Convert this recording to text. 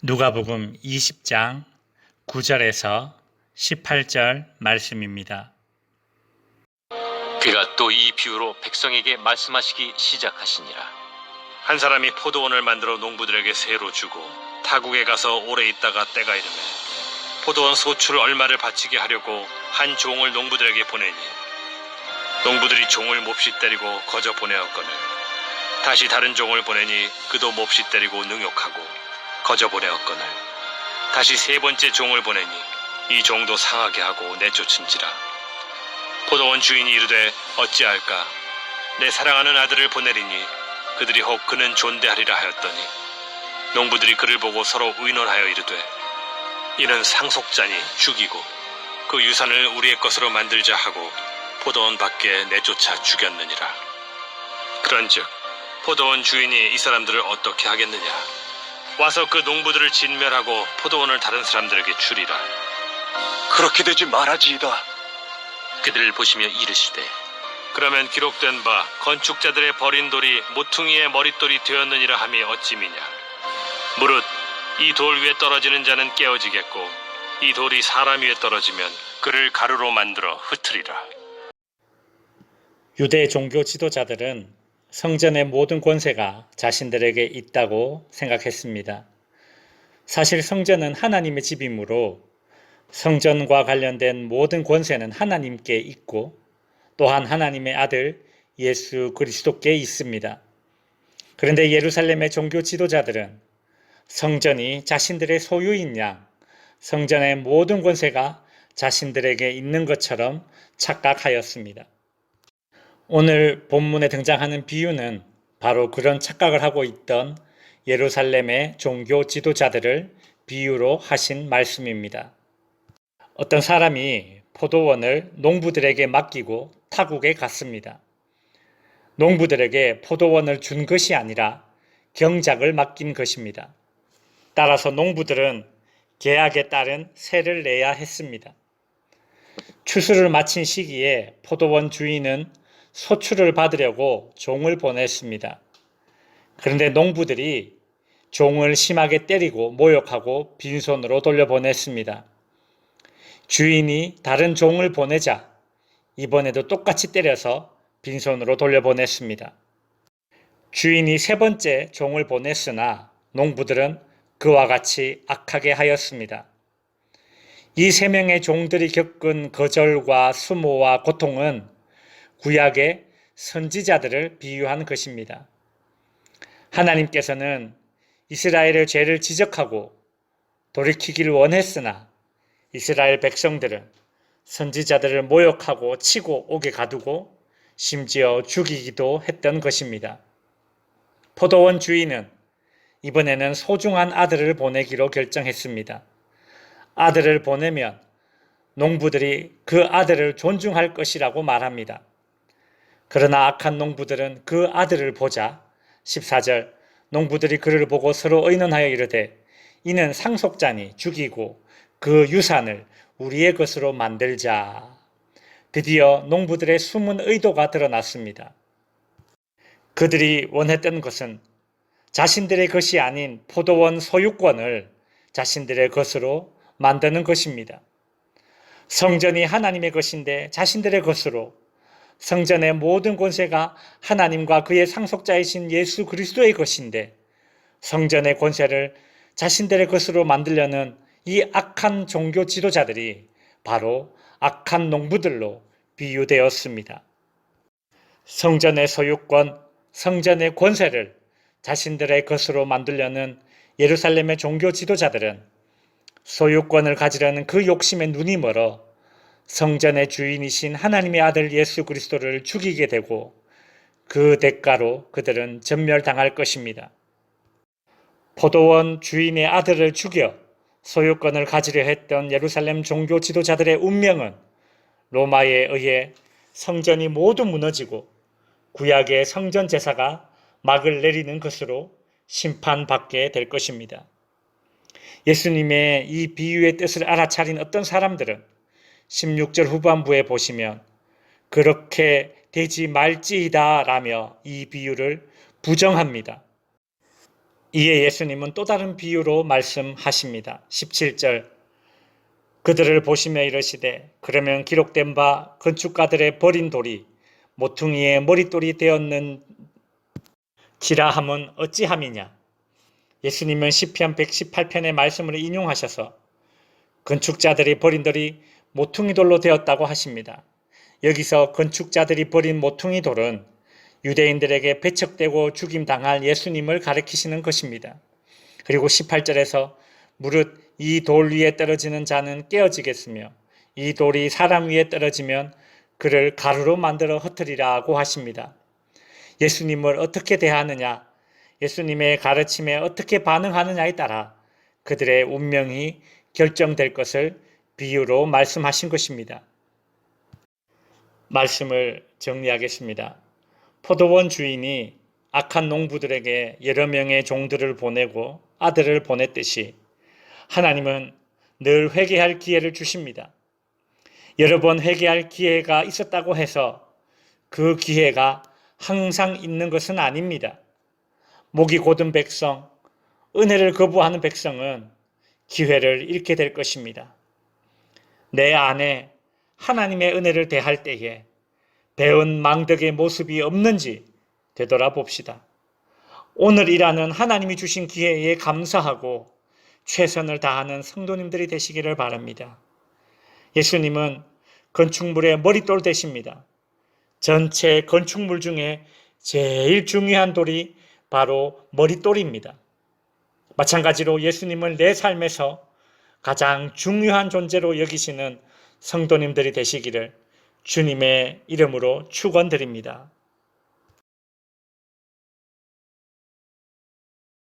누가복음 20장 9절에서 18절 말씀입니다. 그가 또 이 비유로 백성에게 말씀하시기 시작하시니라. 한 사람이 포도원을 만들어 농부들에게 새로 주고 타국에 가서 오래 있다가 때가 이르매 포도원 소출 얼마를 바치게 하려고 한 종을 농부들에게 보내니 농부들이 종을 몹시 때리고 거저 보내었거늘 다시 다른 종을 보내니 그도 몹시 때리고 능욕하고 거저 보내었거늘 다시 세 번째 종을 보내니 이 종도 상하게 하고 내쫓은지라. 포도원 주인이 이르되 어찌할까? 내 사랑하는 아들을 보내리니 그들이 혹 그는 존대하리라 하였더니 농부들이 그를 보고 서로 의논하여 이르되 이는 상속자니 죽이고 그 유산을 우리의 것으로 만들자 하고 포도원 밖에 내쫓아 죽였느니라. 그런즉 포도원 주인이 이 사람들을 어떻게 하겠느냐? 와서 그 농부들을 진멸하고 포도원을 다른 사람들에게 주리라. 그렇게 되지 말아지이다. 그들을 보시며 이르시되 그러면 기록된 바 건축자들의 버린 돌이 모퉁이의 머릿돌이 되었느니라 함이 어찌미냐. 무릇 이 돌 위에 떨어지는 자는 깨어지겠고 이 돌이 사람 위에 떨어지면 그를 가루로 만들어 흩으리라. 유대 종교 지도자들은 성전의 모든 권세가 자신들에게 있다고 생각했습니다. 사실 성전은 하나님의 집이므로 성전과 관련된 모든 권세는 하나님께 있고 또한 하나님의 아들 예수 그리스도께 있습니다. 그런데 예루살렘의 종교 지도자들은 성전이 자신들의 소유인 양 성전의 모든 권세가 자신들에게 있는 것처럼 착각하였습니다. 오늘 본문에 등장하는 비유는 바로 그런 착각을 하고 있던 예루살렘의 종교 지도자들을 비유로 하신 말씀입니다. 어떤 사람이 포도원을 농부들에게 맡기고 타국에 갔습니다. 농부들에게 포도원을 준 것이 아니라 경작을 맡긴 것입니다. 따라서 농부들은 계약에 따른 세를 내야 했습니다. 추수를 마친 시기에 포도원 주인은 소출을 받으려고 종을 보냈습니다. 그런데 농부들이 종을 심하게 때리고 모욕하고 빈손으로 돌려보냈습니다. 주인이 다른 종을 보내자 이번에도 똑같이 때려서 빈손으로 돌려보냈습니다. 주인이 세 번째 종을 보냈으나 농부들은 그와 같이 악하게 하였습니다. 이 세 명의 종들이 겪은 거절과 수모와 고통은 구약의 선지자들을 비유한 것입니다. 하나님께서는 이스라엘의 죄를 지적하고 돌이키기를 원했으나 이스라엘 백성들은 선지자들을 모욕하고 치고 옥에 가두고 심지어 죽이기도 했던 것입니다. 포도원 주인은 이번에는 소중한 아들을 보내기로 결정했습니다. 아들을 보내면 농부들이 그 아들을 존중할 것이라고 말합니다. 그러나 악한 농부들은 그 아들을 보자 14절 농부들이 그를 보고 서로 의논하여 이르되 이는 상속자니 죽이고 그 유산을 우리의 것으로 만들자. 드디어 농부들의 숨은 의도가 드러났습니다. 그들이 원했던 것은 자신들의 것이 아닌 포도원 소유권을 자신들의 것으로 만드는 것입니다. 성전이 하나님의 것인데 자신들의 것으로 성전의 모든 권세가 하나님과 그의 상속자이신 예수 그리스도의 것인데 성전의 권세를 자신들의 것으로 만들려는 이 악한 종교 지도자들이 바로 악한 농부들로 비유되었습니다. 성전의 소유권, 성전의 권세를 자신들의 것으로 만들려는 예루살렘의 종교 지도자들은 소유권을 가지려는 그 욕심에 눈이 멀어 성전의 주인이신 하나님의 아들 예수 그리스도를 죽이게 되고 그 대가로 그들은 전멸당할 것입니다. 포도원 주인의 아들을 죽여 소유권을 가지려 했던 예루살렘 종교 지도자들의 운명은 로마에 의해 성전이 모두 무너지고 구약의 성전 제사가 막을 내리는 것으로 심판받게 될 것입니다. 예수님의 이 비유의 뜻을 알아차린 어떤 사람들은 16절 후반부에 보시면 그렇게 되지 말지이다 라며 이 비유를 부정합니다. 이에 예수님은 또 다른 비유로 말씀하십니다. 17절 그들을 보시며 이르시되 그러면 기록된 바 건축가들의 버린 돌이 모퉁이의 머릿돌이 되었는지라 함은 어찌함이냐. 예수님은 시편 118편의 말씀을 인용하셔서 건축자들이 버린 돌이 모퉁이 돌로 되었다고 하십니다. 여기서 건축자들이 버린 모퉁이 돌은 유대인들에게 배척되고 죽임당할 예수님을 가리키시는 것입니다. 그리고 18절에서 무릇 이 돌 위에 떨어지는 자는 깨어지겠으며 이 돌이 사람 위에 떨어지면 그를 가루로 만들어 흩으리라고 하십니다. 예수님을 어떻게 대하느냐, 예수님의 가르침에 어떻게 반응하느냐에 따라 그들의 운명이 결정될 것을 비유로 말씀하신 것입니다. 말씀을 정리하겠습니다. 포도원 주인이 악한 농부들에게 여러 명의 종들을 보내고 아들을 보냈듯이 하나님은 늘 회개할 기회를 주십니다. 여러 번 회개할 기회가 있었다고 해서 그 기회가 항상 있는 것은 아닙니다. 목이 곧은 백성, 은혜를 거부하는 백성은 기회를 잃게 될 것입니다. 내 안에 하나님의 은혜를 대할 때에 배은 망덕의 모습이 없는지 되돌아봅시다. 오늘 일하는 하나님이 주신 기회에 감사하고 최선을 다하는 성도님들이 되시기를 바랍니다. 예수님은 건축물의 머릿돌 되십니다. 전체 건축물 중에 제일 중요한 돌이 바로 머릿돌입니다. 마찬가지로 예수님을 내 삶에서 가장 중요한 존재로 여기시는 성도님들이 되시기를 주님의 이름으로 축원드립니다.